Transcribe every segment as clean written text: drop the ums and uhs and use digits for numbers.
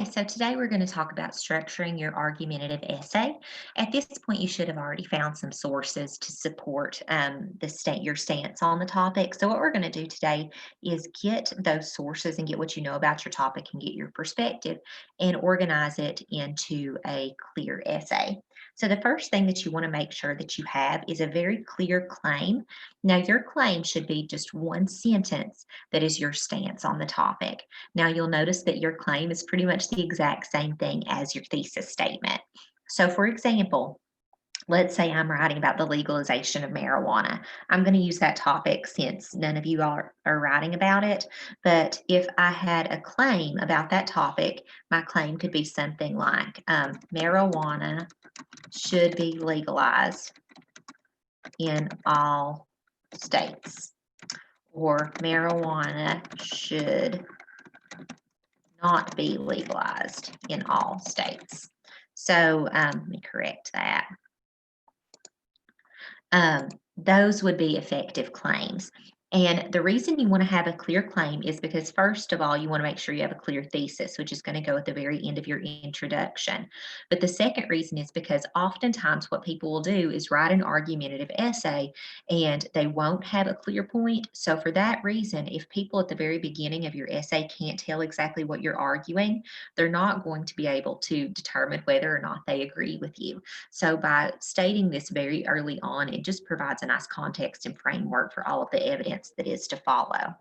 Okay, so today we're going to talk about structuring your argumentative essay. At this point, you should have already found some sources to support your stance on the topic. So what we're going to do today is get those sources and get what you know about your topic and get your perspective and organize it into a clear essay. So the first thing that you want to make sure that you have is a very clear claim. Now, your claim should be just one sentence that is your stance on the topic. Now you'll notice that your claim is pretty much the exact same thing as your thesis statement. So for example, let's say I'm writing about the legalization of marijuana. I'm going to use that topic since none of you are writing about it. But if I had a claim about that topic, my claim could be something like marijuana should be legalized in all states, or marijuana should not be legalized in all states. So let me correct that. Those would be effective claims. And the reason you want to have a clear claim is because, first of all, you want to make sure you have a clear thesis, which is going to go at the very end of your introduction. But the second reason is because oftentimes what people will do is write an argumentative essay and they won't have a clear point. So, for that reason, if people at the very beginning of your essay can't tell exactly what you're arguing, they're not going to be able to determine whether or not they agree with you. So by stating this very early on, it just provides a nice context and framework for all of the evidence that is to follow.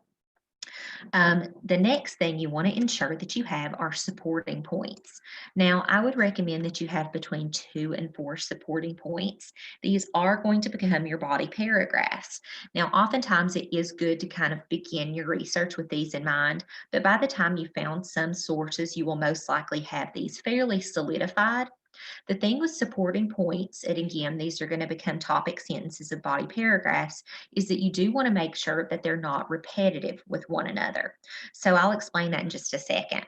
The next thing you want to ensure that you have are supporting points. Now, I would recommend that you have between 2 and 4 supporting points. These are going to become your body paragraphs. Now, oftentimes it is good to kind of begin your research with these in mind, but by the time you found some sources, you will most likely have these fairly solidified. The thing with supporting points, and again, these are going to become topic sentences of body paragraphs, is that you do want to make sure that they're not repetitive with one another. So I'll explain that in just a second.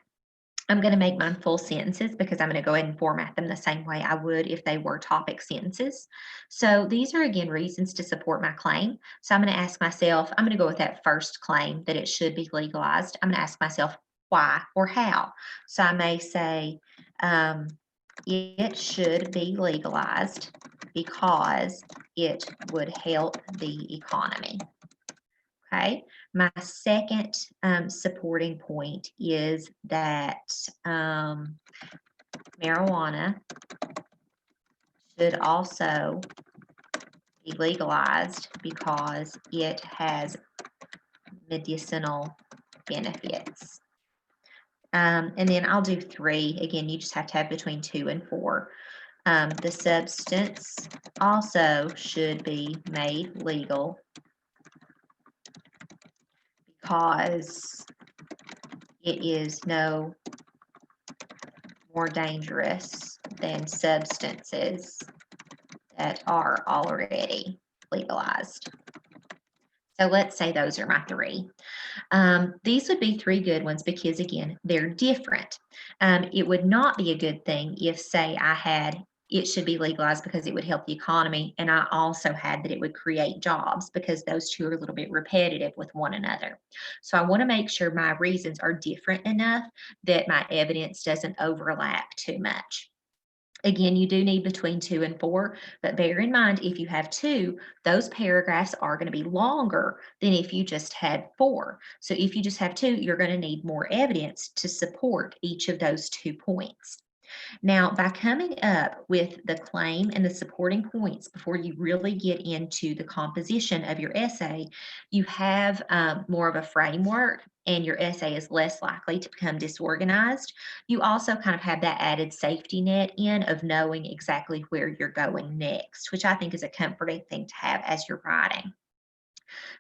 I'm going to make mine full sentences because I'm going to go ahead and format them the same way I would if they were topic sentences. So these are, again, reasons to support my claim. So I'm going to ask myself, I'm going to go with that first claim that it should be legalized. I'm going to ask myself why or how. So I may say, it should be legalized because it would help the economy. Okay. My second supporting point is that marijuana should also be legalized because it has medicinal benefits. And then I'll do 3. Again, you just have to have between 2 and 4. The substance also should be made legal because it is no more dangerous than substances that are already legalized. So let's say those are my 3. These would be 3 good ones because, again, they're different. It would not be a good thing if, say, I had it should be legalized because it would help the economy, and I also had that it would create jobs, because those two are a little bit repetitive with one another. So I want to make sure my reasons are different enough that my evidence doesn't overlap too much. Again, you do need between 2 and 4, but bear in mind, if you have 2, those paragraphs are going to be longer than if you just had 4. So if you just have 2, you're going to need more evidence to support each of those 2 points. Now, by coming up with the claim and the supporting points before you really get into the composition of your essay, you have more of a framework and your essay is less likely to become disorganized. You also kind of have that added safety net in of knowing exactly where you're going next, which I think is a comforting thing to have as you're writing.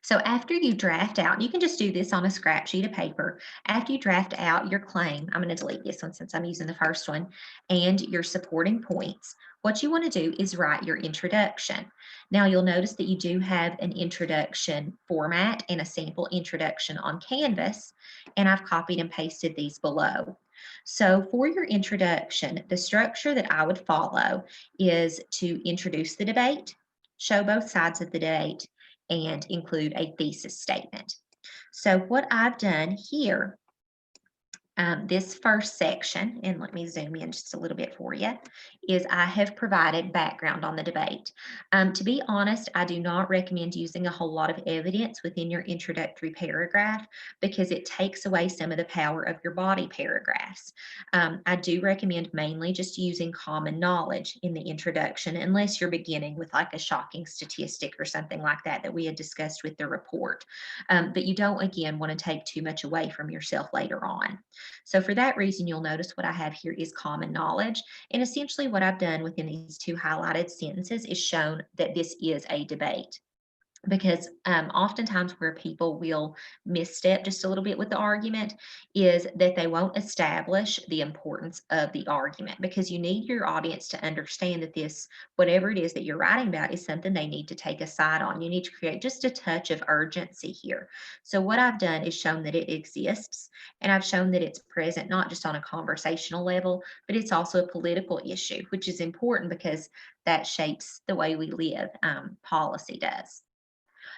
So after you draft out, you can just do this on a scrap sheet of paper. After you draft out your claim, I'm going to delete this one since I'm using the first one, and your supporting points, what you want to do is write your introduction. Now you'll notice that you do have an introduction format and a sample introduction on Canvas, and I've copied and pasted these below. So for your introduction, the structure that I would follow is to introduce the debate, show both sides of the debate, and include a thesis statement. So what I've done here This first section, and let me zoom in just a little bit for you, is I have provided background on the debate. To be honest, I do not recommend using a whole lot of evidence within your introductory paragraph because it takes away some of the power of your body paragraphs. I do recommend mainly just using common knowledge in the introduction, unless you're beginning with like a shocking statistic or something like that that we had discussed with the report. But you don't, again, want to take too much away from yourself later on. So for that reason, you'll notice what I have here is common knowledge. And essentially what I've done within these two highlighted sentences is shown that this is a debate. Because oftentimes where people will misstep just a little bit with the argument is that they won't establish the importance of the argument, because you need your audience to understand that this, whatever it is that you're writing about, is something they need to take a side on. You need to create just a touch of urgency here. So what I've done is shown that it exists, and I've shown that it's present not just on a conversational level, but it's also a political issue, which is important because that shapes the way we live. Policy does.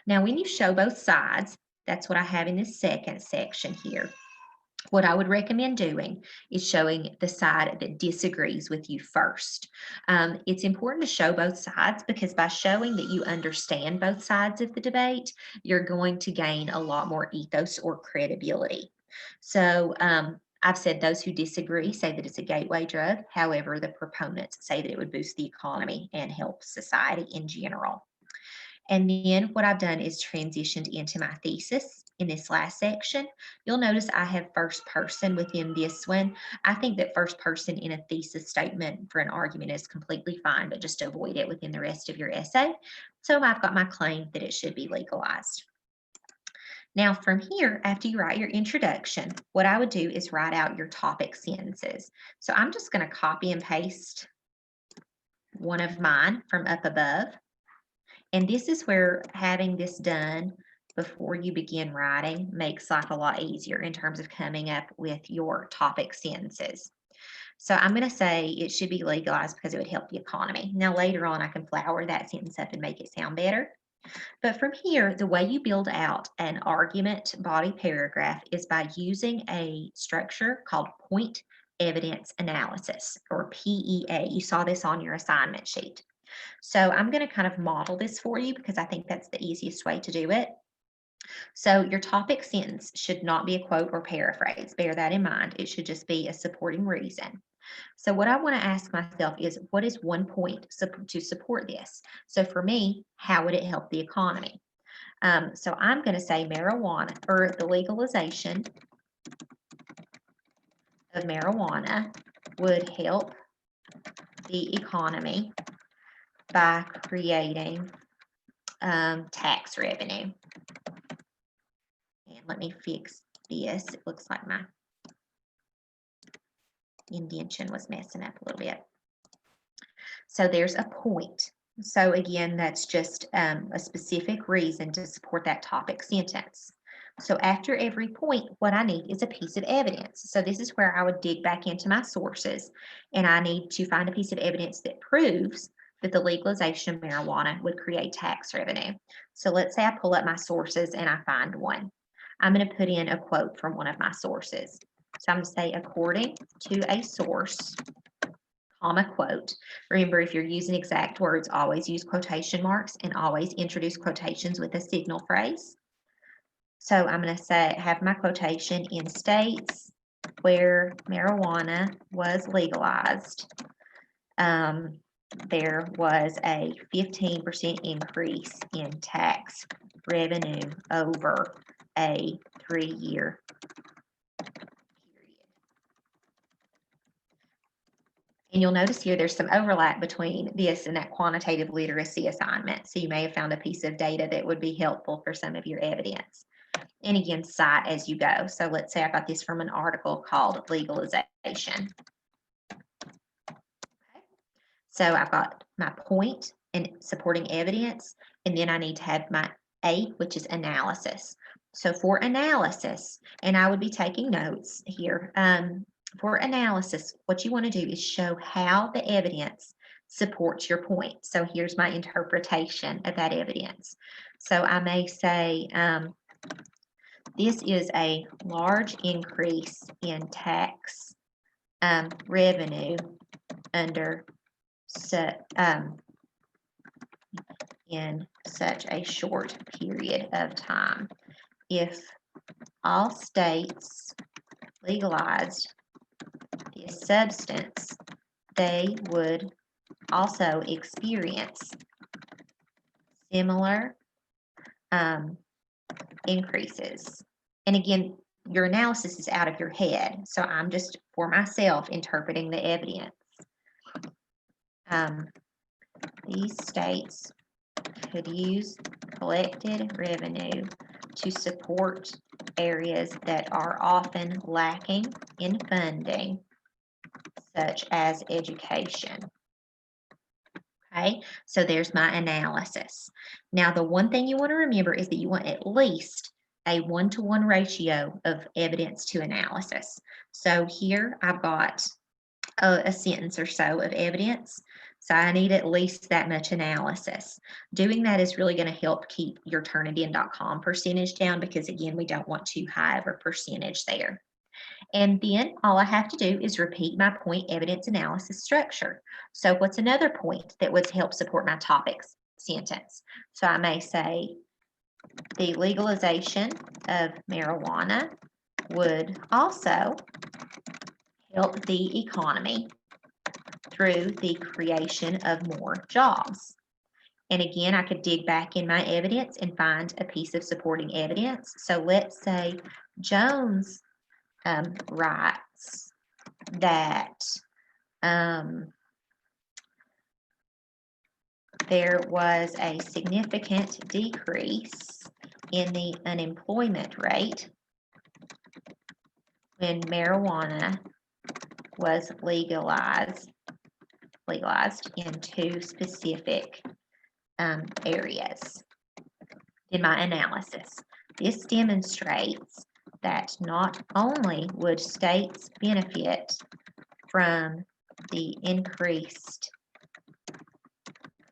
Now, when you show both sides, that's what I have in this second section here. What I would recommend doing is showing the side that disagrees with you first. It's important to show both sides because by showing that you understand both sides of the debate, you're going to gain a lot more ethos or credibility. So I've said those who disagree say that it's a gateway drug. However, the proponents say that it would boost the economy and help society in general. And then what I've done is transitioned into my thesis in this last section. You'll notice I have first person within this one. I think that first person in a thesis statement for an argument is completely fine, but just avoid it within the rest of your essay. So I've got my claim that it should be legalized. Now from here, after you write your introduction, what I would do is write out your topic sentences. So I'm just going to copy and paste one of mine from up above. And this is where having this done before you begin writing makes life a lot easier in terms of coming up with your topic sentences. So I'm going to say it should be legalized because it would help the economy. Now later on, I can flower that sentence up and make it sound better. But from here, the way you build out an argument body paragraph is by using a structure called point evidence analysis, or PEA. You saw this on your assignment sheet. So I'm going to kind of model this for you because I think that's the easiest way to do it. So your topic sentence should not be a quote or paraphrase. Bear that in mind. It should just be a supporting reason. So what I want to ask myself is, what is one point to support this? So for me, how would it help the economy? So I'm going to say marijuana, or the legalization of marijuana would help the economy by creating tax revenue. And let me fix this. It looks like my indentation was messing up a little bit. So there's a point. So again, that's just a specific reason to support that topic sentence. So after every point, what I need is a piece of evidence. So this is where I would dig back into my sources, and I need to find a piece of evidence that proves that the legalization of marijuana would create tax revenue. So let's say I pull up my sources and I find one. I'm going to put in a quote from one of my sources. So I'm going to say, according to a source, comma, quote. Remember, if you're using exact words, always use quotation marks and always introduce quotations with a signal phrase. So I'm going to say, have my quotation, in states where marijuana was legalized, there was a 15% increase in tax revenue over a 3-year period. And you'll notice here there's some overlap between this and that quantitative literacy assignment. So you may have found a piece of data that would be helpful for some of your evidence. And again, cite as you go. So let's say I got this from an article called Legalization. So I've got my point and supporting evidence, and then I need to have my A, which is analysis. So for analysis, and I would be taking notes here, for analysis, what you want to do is show how the evidence supports your point. So here's my interpretation of that evidence. So I may say, this is a large increase in tax revenue under in such a short period of time. If all states legalized this substance, they would also experience similar increases. And again, your analysis is out of your head, so I'm just, for myself, interpreting the evidence. These states could use collected revenue to support areas that are often lacking in funding, such as education. Okay, so there's my analysis. Now, the one thing you want to remember is that you want at least a 1-to-1 ratio of evidence to analysis. So here I've got a sentence or so of evidence. So I need at least that much analysis. Doing that is really going to help keep your Turnitin.com percentage down, because again, we don't want too high of a percentage there. And then all I have to do is repeat my point evidence analysis structure. So what's another point that would help support my topics sentence? So I may say the legalization of marijuana would also help the economy through the creation of more jobs. And again, I could dig back in my evidence and find a piece of supporting evidence. So let's say Jones writes that there was a significant decrease in the unemployment rate when marijuana was legalized in 2 specific areas. In my analysis, this demonstrates that not only would states benefit from the increased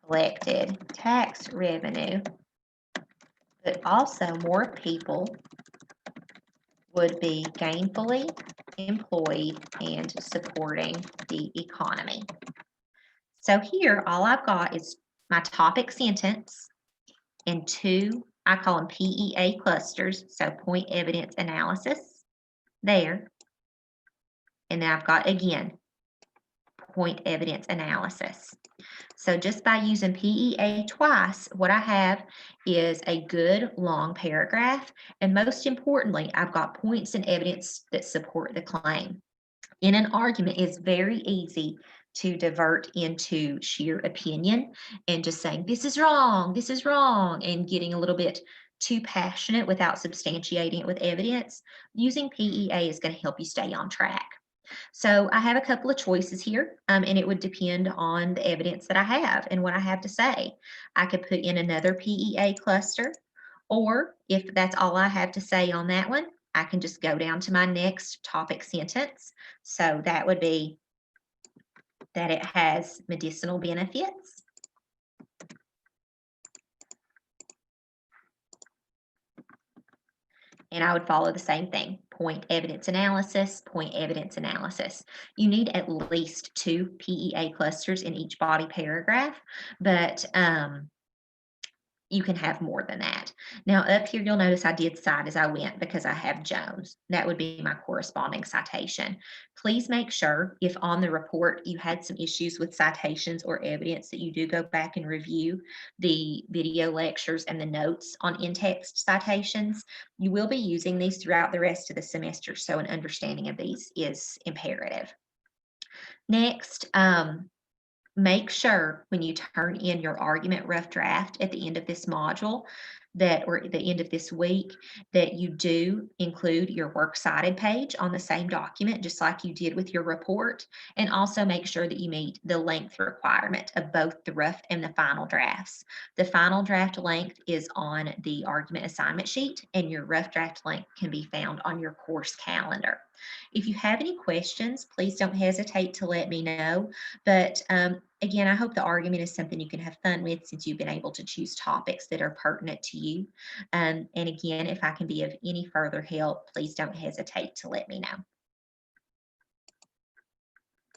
collected tax revenue, but also more people would be gainfully employed and supporting the economy. So here, all I've got is my topic sentence and 2, I call them PEA clusters, so point evidence analysis there. And then I've got, again, point evidence analysis. So just by using PEA twice, what I have is a good long paragraph. And most importantly, I've got points and evidence that support the claim. In an argument, it's very easy to divert into sheer opinion and just saying, this is wrong, and getting a little bit too passionate without substantiating it with evidence. Using PEA is going to help you stay on track. So I have a couple of choices here, and it would depend on the evidence that I have and what I have to say. I could put in another PEA cluster, or if that's all I have to say on that one, I can just go down to my next topic sentence. So that would be that it has medicinal benefits. And I would follow the same thing, point evidence analysis, point evidence analysis. You need at least 2 PEA clusters in each body paragraph, but you can have more than that. Now up here, you'll notice I did cite as I went because I have Jones. That would be my corresponding citation. Please make sure if on the report you had some issues with citations or evidence that you do go back and review the video lectures and the notes on in-text citations. You will be using these throughout the rest of the semester, so an understanding of these is imperative. Next, make sure when you turn in your argument rough draft at the end of this module or at the end of this week, that you do include your works cited page on the same document, just like you did with your report, and also make sure that you meet the length requirement of both the rough and the final drafts. The final draft length is on the argument assignment sheet, and your rough draft length can be found on your course calendar. If you have any questions, please don't hesitate to let me know. But Again, I hope the argument is something you can have fun with since you've been able to choose topics that are pertinent to you. And again, if I can be of any further help, please don't hesitate to let me know.